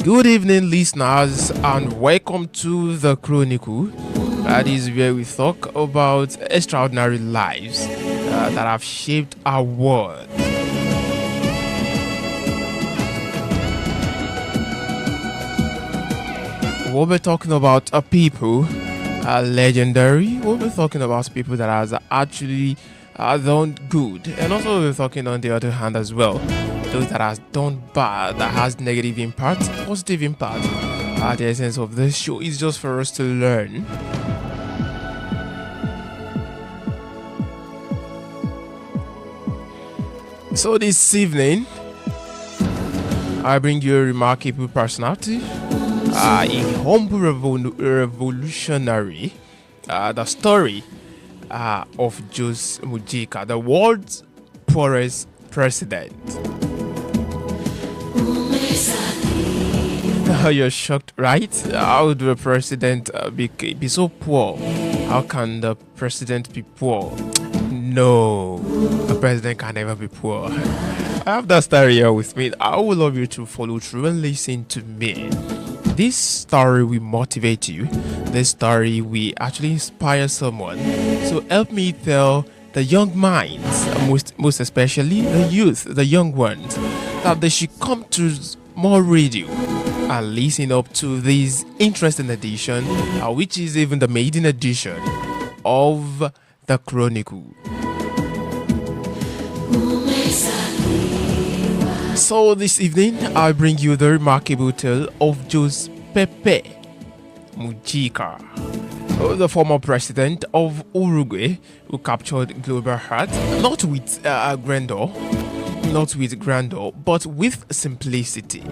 Good evening, listeners, and welcome to the Chronicle. That is where we talk about extraordinary lives that have shaped our world. We'll be talking about people legendary. We'll be talking about people that has actually done good, and also we'll be talking on the other hand as well, those that has done bad, that has negative impact, positive impact. The essence of this show is just for us to learn. So this evening, I bring you a remarkable personality, a humble revolutionary, the story of José Mujica, the world's poorest president. You're shocked, right? How would the president be so poor? How can the president be poor? No, the president can never be poor. I have that story here with me. I would love you to follow through and listen to me. This story will motivate you. This story will actually inspire someone. So help me tell the young minds, most especially the youth, the young ones, that they should come to more radio and listen up to this interesting edition, which is even the maiden edition of the Chronicle. So this evening, I bring you the remarkable tale of José Mujica, the former president of Uruguay, who captured global heart, not with grandeur, but with simplicity.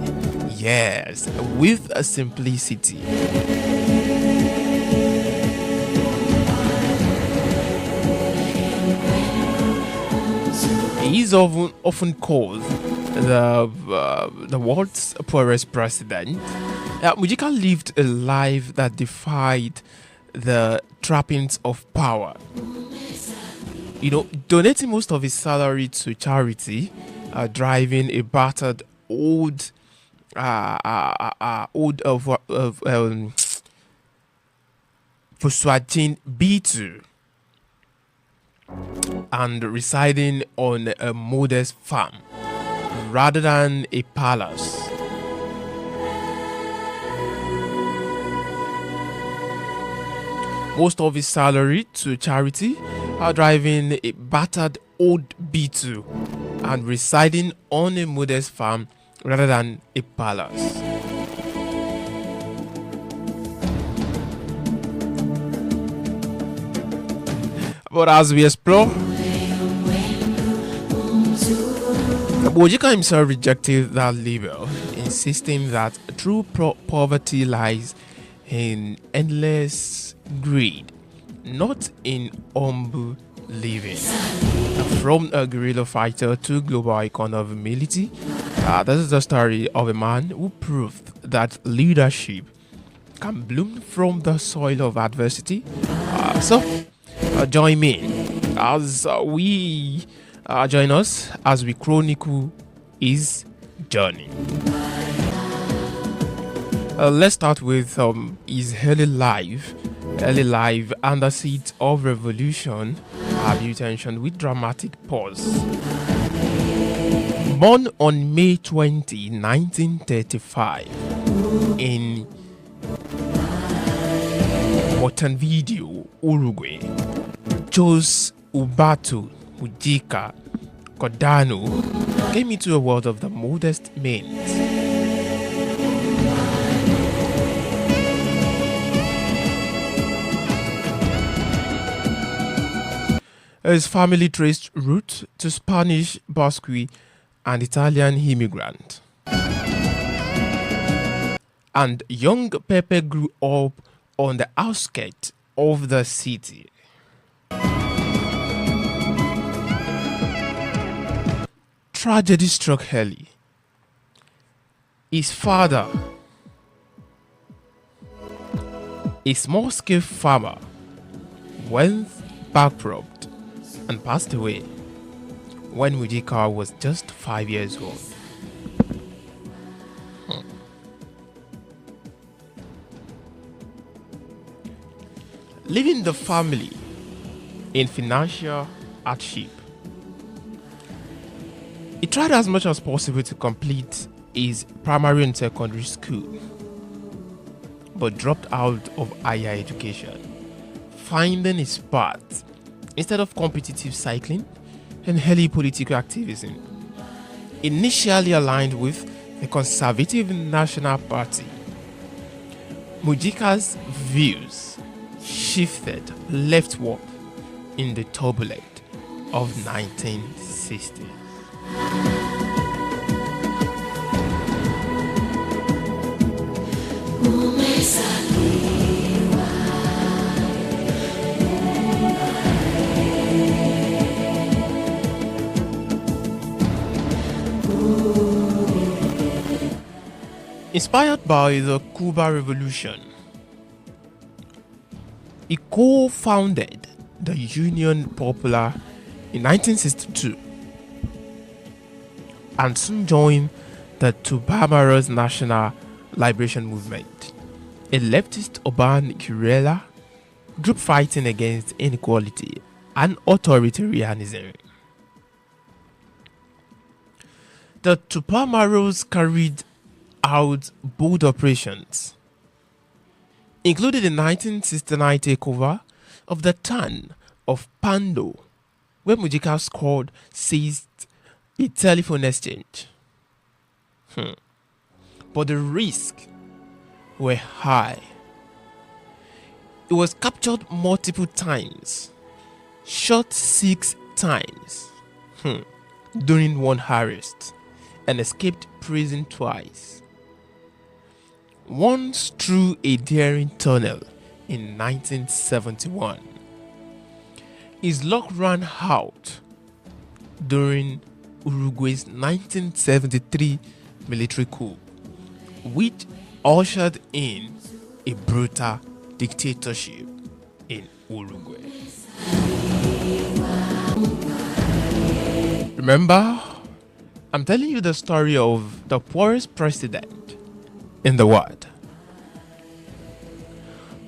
Yes, with a simplicity. He is often called the world's poorest president. Mujica lived a life that defied the trappings of power. Donating most of his salary to charity, driving a battered old Volkswagen B2, and residing on a modest farm rather than a palace. Most of his salary to charity, driving a battered old B2 and residing on a modest farm rather than a palace. But as we explore, Mujica himself rejected that label, insisting that true poverty lies in endless greed, not in humble living. From a guerrilla fighter to global icon of humility, this is the story of a man who proved that leadership can bloom from the soil of adversity. Join me as we join us as we chronicle his journey. Let's start with his early life and the seeds of revolution. Have you attention with dramatic pause. Born on May 20, 1935 in Montevideo, Uruguay, José Mujica Cordano came into a world of the modest means. His family traced roots to Spanish, Basque, and Italian immigrant. And young Pepe grew up on the outskirts of the city. Tragedy struck early. His father, a small-scale farmer, went bankrupt and passed away when Mujica was just 5 years old. leaving the family in financial hardship. He tried as much as possible to complete his primary and secondary school, but dropped out of higher education, finding his path instead of competitive cycling and early political activism. Initially aligned with the Conservative National Party, Mujica's views shifted leftward in the turbulent of 1960s. Inspired by the Cuba Revolution, he co-founded the Union Popular in 1962 and soon joined the Tubamaros National Liberation Movement, a leftist urban guerrilla group fighting against inequality and authoritarianism. The Tupamaros carried out bold operations, including the 1969 takeover of the town of Pando, where Mujica's squad seized a telephone exchange. But the risks were high. It was captured multiple times, shot 6 times during one arrest, and escaped prison twice. Once through a daring tunnel in 1971. His luck ran out during Uruguay's 1973 military coup, which ushered in a brutal dictatorship in Uruguay. Remember, I'm telling you the story of the poorest president in the world.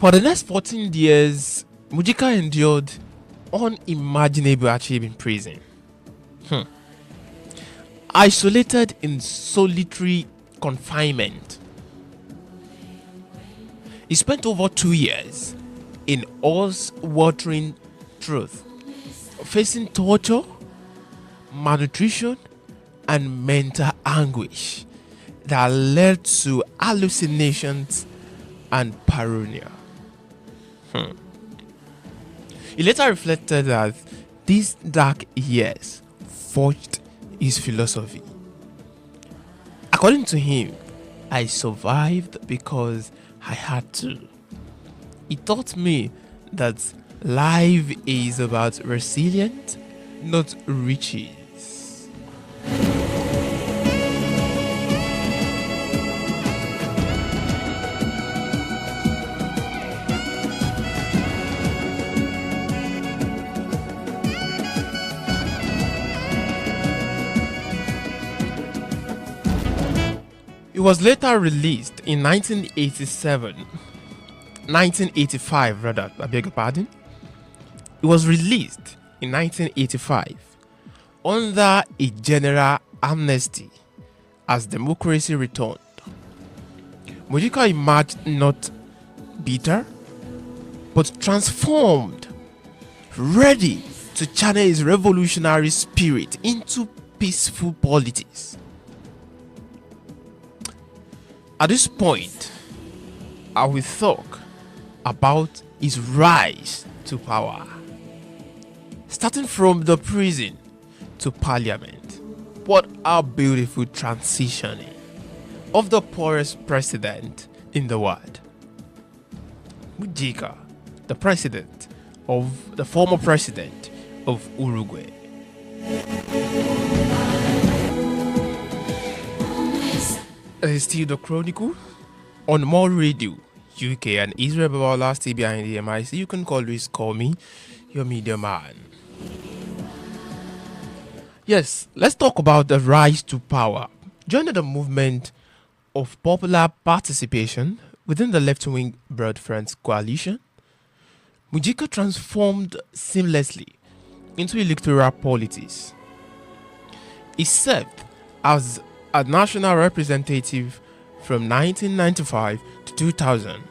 For the next 14 years, Mujica endured unimaginable hardship in prison. Isolated in solitary confinement. He spent over 2 years in earth-watering truth, facing torture, malnutrition, and mental anguish that led to hallucinations and paranoia. He later reflected that these dark years forged his philosophy. According to him, I survived because I had to. He taught me that life is about resilience, not riches. It was later released in 1985 rather, I beg your pardon. It was released in 1985 under a general amnesty as democracy returned. Mujica emerged not bitter, but transformed, ready to channel his revolutionary spirit into peaceful politics. At this point, I will talk about his rise to power, starting from the prison to parliament. What a beautiful transition of the poorest president in the world. Mujica, the former president of Uruguay. It is still the Chronicle on More Radio UK and Israel Babala still behind the MIC. You can always call me your media man. Yes, let's talk about the rise to power. Joining the movement of popular participation within the left-wing Broad Friends coalition, Mujica transformed seamlessly into electoral politics. He served as a national representative from 1995 to 2000,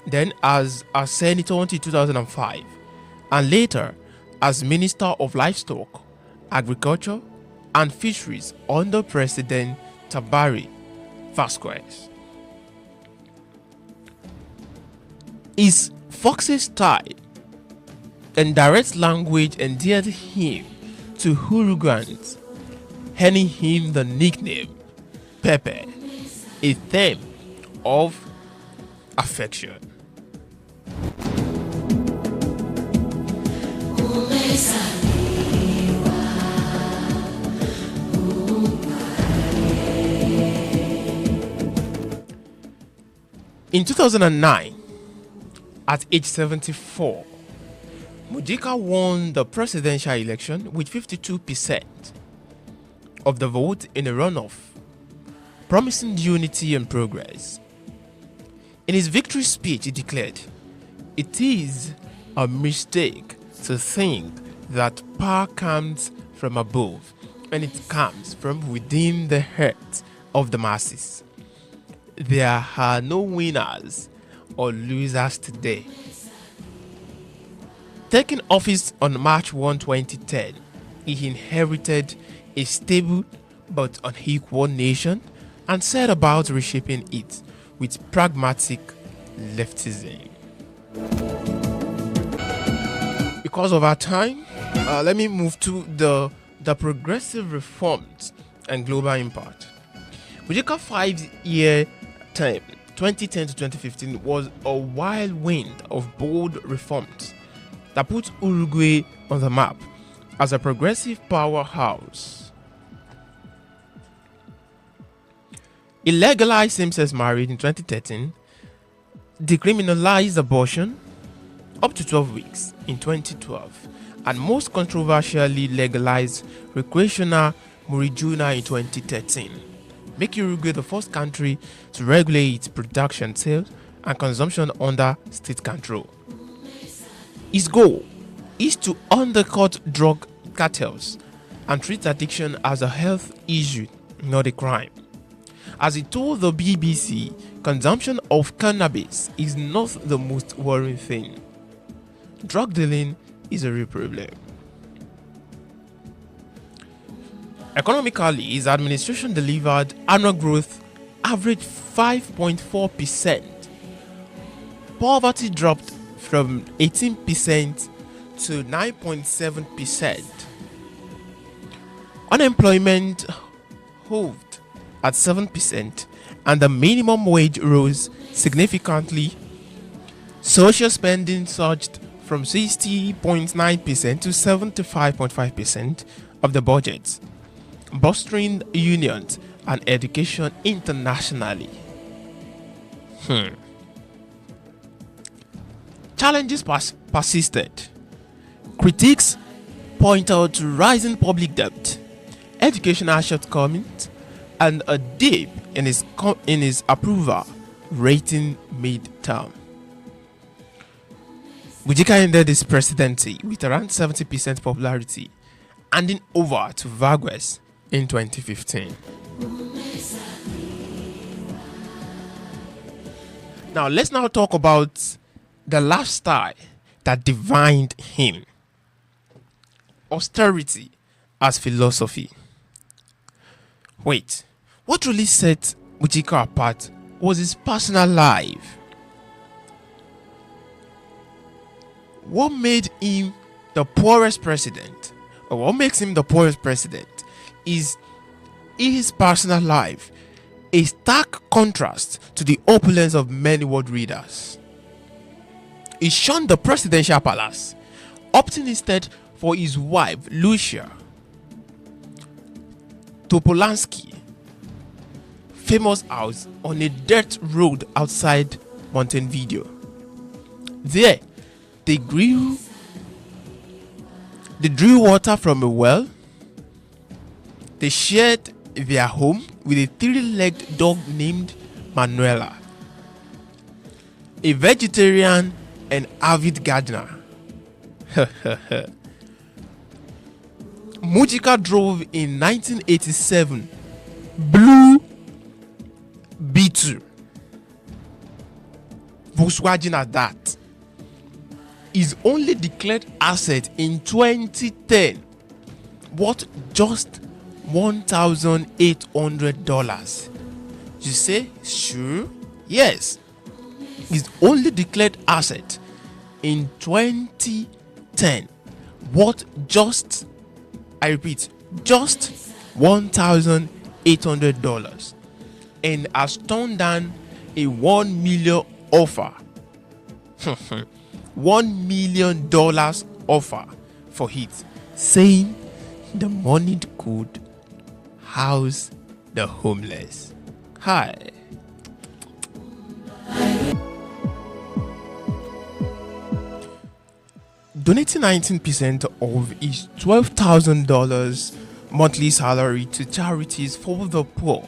then as a senator until 2005, and later as Minister of Livestock, Agriculture and Fisheries under President Tabari Vasquez. His foxy style and direct language endeared him to Uruguayans, earning him the nickname Pepe, a theme of affection. In 2009, at age 74, Mujica won the presidential election with 52% of the vote in a runoff, promising unity and progress. In his victory speech, he declared, "It is a mistake to think that power comes from above and it comes from within the hearts of the masses. There are no winners or losers today." Taking office on March 1, 2010, he inherited a stable but unequal nation and set about reshaping it with pragmatic leftism. Because of our time, let me move to the progressive reforms and global impact. Mujica's 5-year term, 2010 to 2015, was a whirlwind of bold reforms that put Uruguay on the map as a progressive powerhouse. It legalized same-sex marriage in 2013, decriminalized abortion up to 12 weeks in 2012, and most controversially legalized recreational marijuana in 2013, making Uruguay the first country to regulate its production, sales, and consumption under state control. His goal is to undercut drug cartels and treat addiction as a health issue, not a crime. As he told the BBC, consumption of cannabis is not the most worrying thing. Drug dealing is a real problem. Economically, his administration delivered annual growth averaged 5.4%. Poverty dropped from 18% to 9.7%. Unemployment hovered at 7%, and the minimum wage rose significantly. Social spending surged from 60.9% to 75.5% of the budget, bolstering unions and education internationally. Challenges persisted. Critics point out to rising public debt, educational shortcomings, and a dip in his approval rating mid-term. Mujica ended his presidency with around 70% popularity, handing over to Vargas in 2015. Now let's talk about the lifestyle that defined him. Austerity as philosophy. Wait, what really set Mujica apart was his personal life. What made him the poorest president, or what makes him the poorest president, is his personal life, a stark contrast to the opulence of many world leaders. He shunned the presidential palace, opting instead for his wife Lucia Topolansky famous house on a dirt road outside Montevideo. There, they drew water from a well. They shared their home with a 3-legged dog named Manuela. A vegetarian an avid gardener. Mujica drove in 1987 blue B2 Volkswagen at that. Is only declared asset in 2010 worth just $1,800. You say, sure? Yes. Is only declared asset in 2010 worth just, I repeat, just $1,800 and has turned down a $1 million offer. $1 million offer for it, saying the money could house the homeless. Hi. Donating 19% of his $12,000 monthly salary to charities for the poor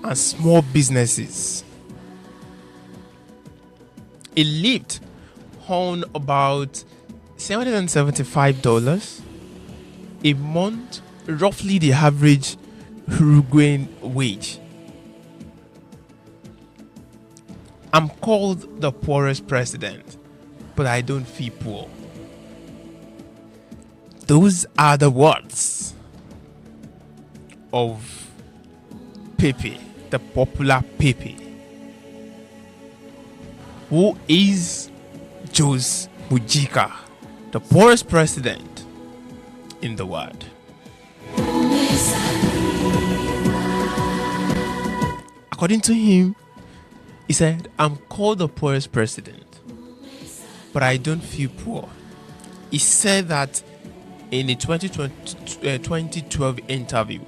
and small businesses. He lived on about $775 a month, roughly the average Uruguayan wage. I'm called the poorest president, but I don't feel poor. Those are the words of Pepe, the popular Pepe, who is José Mujica, the poorest president in the world. According to him, he said, I'm called the poorest president, but I don't feel poor. He said that in a 2012 interview.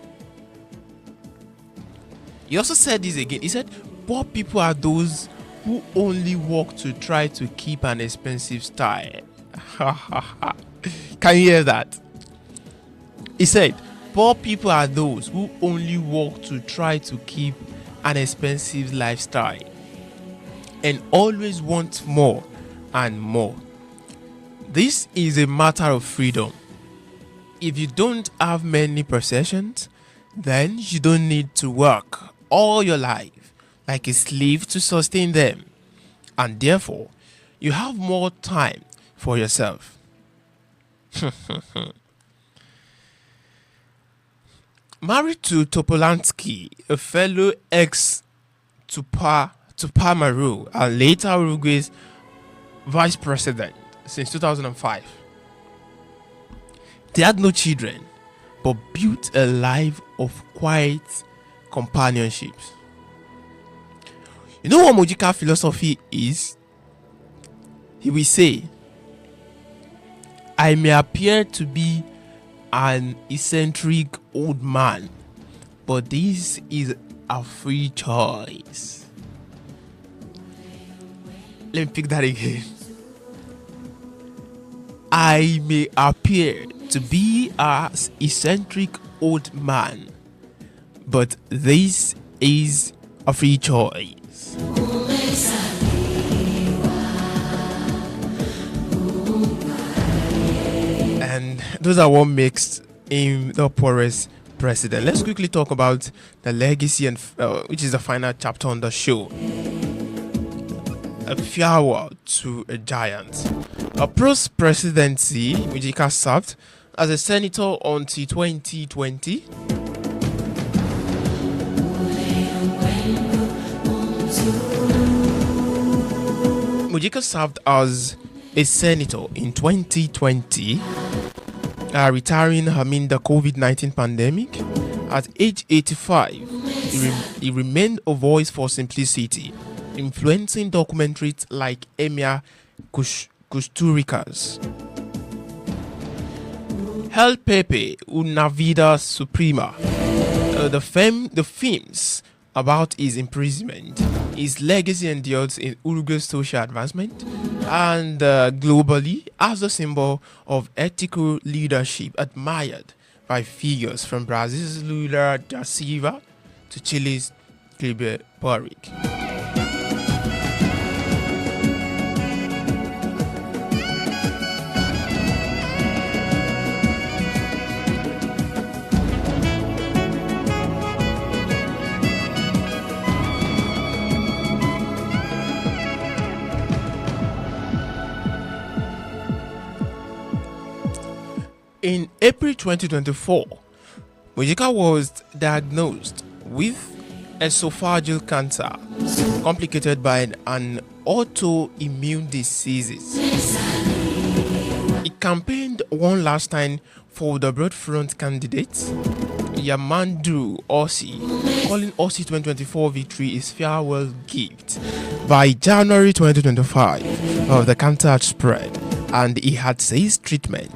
He also said this again. He said, poor people are those who only work to try to keep an expensive style. Can you hear that? He said, poor people are those who only work to try to keep an expensive lifestyle and always want more and more. This is a matter of freedom. If you don't have many possessions, then you don't need to work all your life like a slave to sustain them, and therefore you have more time for yourself. Married to Topolansky, a fellow ex-Tupamaru and later Uruguay's vice president since 2005. They had no children, but built a life of quiet companionships. You know what Mujica's philosophy is? He will say, I may appear to be an eccentric old man, but this is a free choice. Let me pick that again. I may appear to be an eccentric old man, but this is a free choice. And those are what makes him the poorest president. Let's quickly talk about the legacy, and which is the final chapter on the show. A farewell to a giant. A post-presidency, Mujica served as a senator until 2020. Mujica served as a senator in 2020, retiring amid the COVID-19 pandemic. At age 85, he remained a voice for simplicity, influencing documentaries like Emia Kusturica's El Pepe, Una Vida Suprema. The films about his imprisonment, his legacy endures in Uruguay's social advancement and globally as a symbol of ethical leadership admired by figures from Brazil's Lula da Silva to Chile's Boric. In April 2024, Mujica was diagnosed with esophageal cancer, complicated by an autoimmune disease. He campaigned one last time for the broad front candidate, Yamandu Ossi, calling Ossi 2024 victory his farewell gift. By January 2025, the cancer had spread and he had ceased treatment.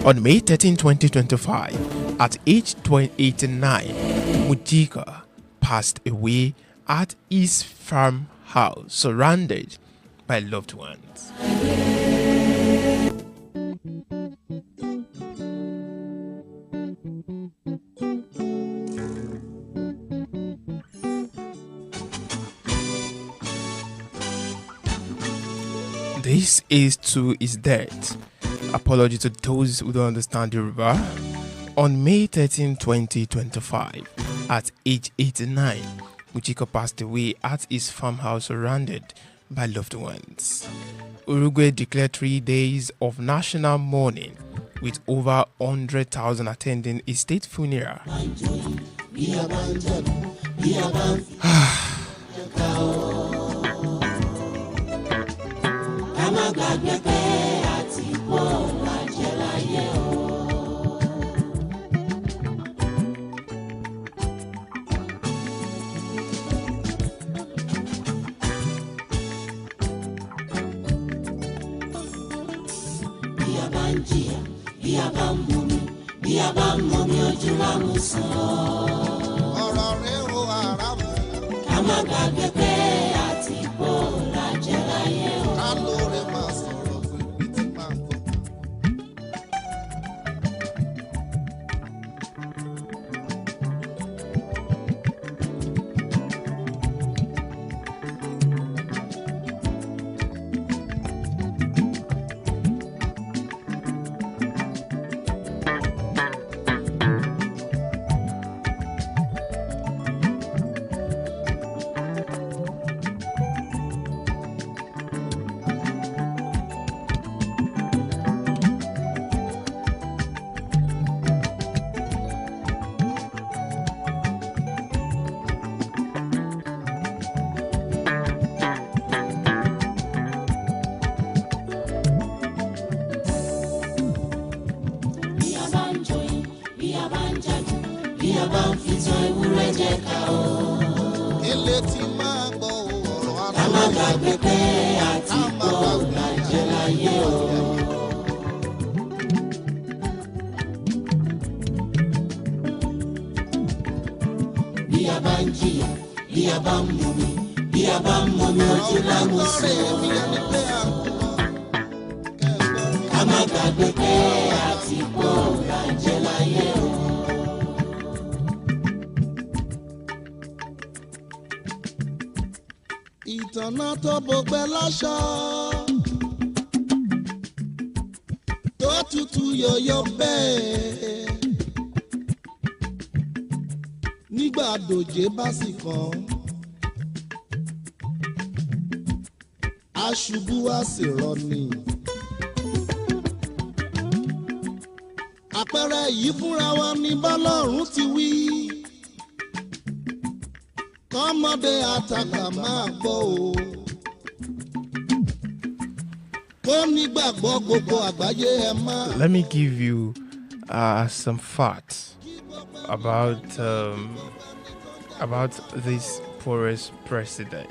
On May 13, 2025, at age 89, Mujica passed away at his farmhouse, surrounded by loved ones. This is to his death. Apology to those who don't understand Yoruba. On May 13, 2025, at age 89, Mujica passed away at his farmhouse surrounded by loved ones. Uruguay declared 3 days of national mourning with over 100,000 attending a state funeral. Ìtànà tó bọ̀gbẹ́ láṣọ tó tutù yọ̀yọ̀ bẹ́ẹ̀ nígbà dòjé bá sì kàn aṣubú á sì rọni. Àpẹẹrẹ yìí fúnra wa ní bọ́lọ́run ti wí. Kọ́mọdé àtàkà máa gbọ́ o. Kó nígbàgbọ́ gbogbo àgbáyé ẹ máa. Let me give you some facts about this poorest president.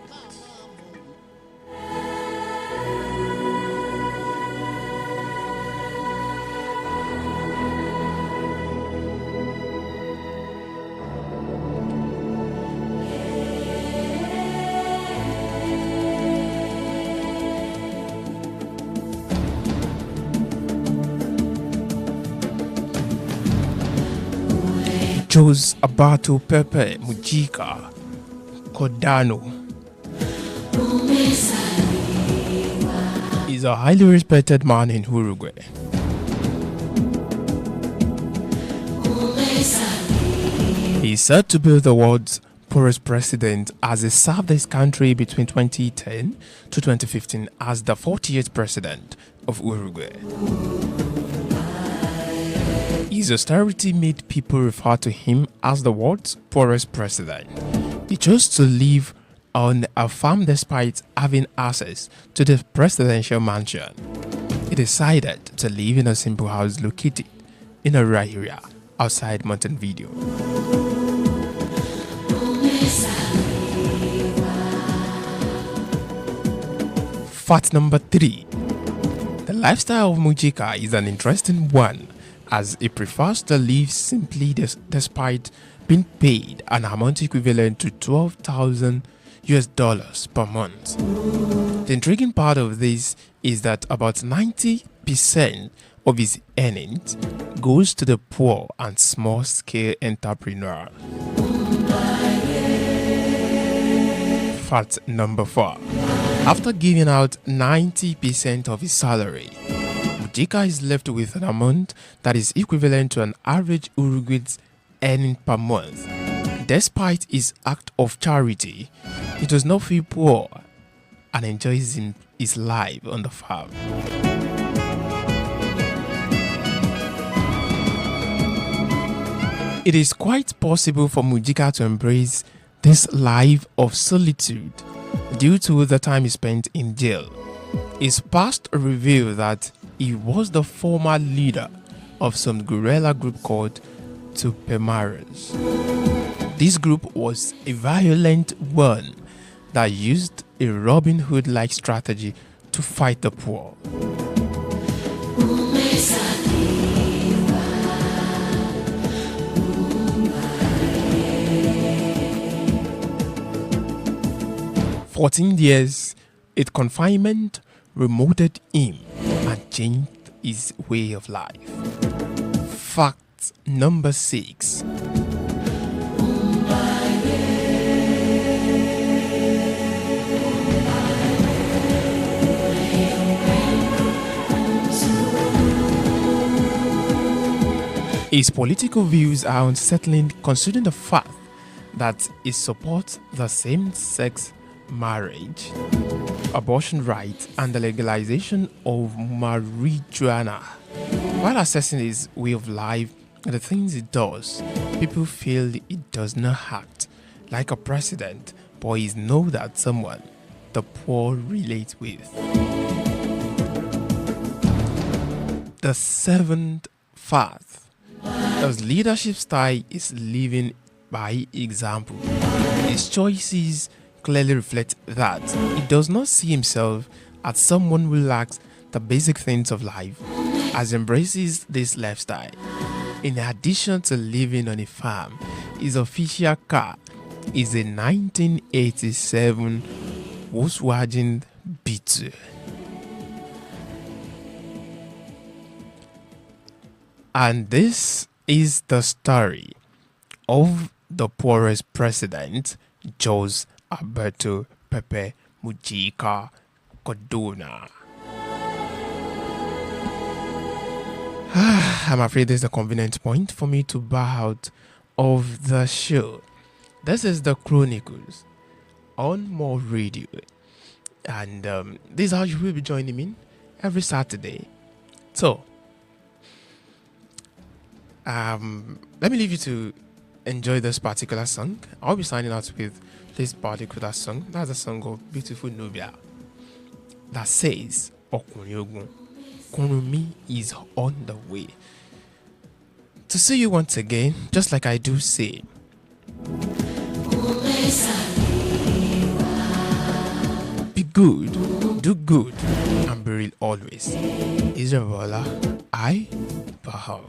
José Pepe Mujica Cordano is a highly respected man in Uruguay. He is said to be the world's poorest president as he served his country between 2010 to 2015 as the 40th president of Uruguay. His austerity made people refer to him as the world's poorest president. He chose to live on a farm despite having access to the presidential mansion. He decided to live in a simple house located in a rural area outside Montevideo. Fact number 3. The lifestyle of Mujica is an interesting one, as he prefers to live simply despite being paid an amount equivalent to $12,000 per month. The intriguing part of this is that about 90% of his earnings goes to the poor and small-scale entrepreneurs. Fact number 4. After giving out 90% of his salary, Mujica is left with an amount that is equivalent to an average Uruguay's earning per month. Despite his act of charity, he does not feel poor and enjoys his life on the farm. It is quite possible for Mujica to embrace this life of solitude due to the time he spent in jail. His past revealed that he was the former leader of some guerrilla group called Poorest. This group was a violent one that used a Robin Hood-like strategy to fight the poor. For 14 years, its confinement remolded him and changed his way of life. Fact number 6. His political views are unsettling considering the fact that he supports the same-sex marriage, abortion rights, and the legalization of marijuana. While assessing his way of life and the things he does, people feel he does not act like a president, but he knows that someone the poor relate with. The 7th fact. His leadership style is living by example. His choices clearly reflect that he does not see himself as someone who lacks the basic things of life, as he embraces this lifestyle. In addition to living on a farm, his official car is a 1987 Volkswagen Beetle. And this is the story of the poorest president, José Alberto Pepe Mujica Cardona. I'm afraid this is a convenient point for me to bow out of the show. This is the Chronicles on More Radio. And this is how you will be joining me every Saturday. So, let me leave you to enjoy this particular song. I'll be signing out with this particular song. That's a song of Beautiful Nubia that says, Okunyogun, Kunrumi is on the way. To see you once again, just like I do say, be good, do good, and be real always. Israel, I bow out.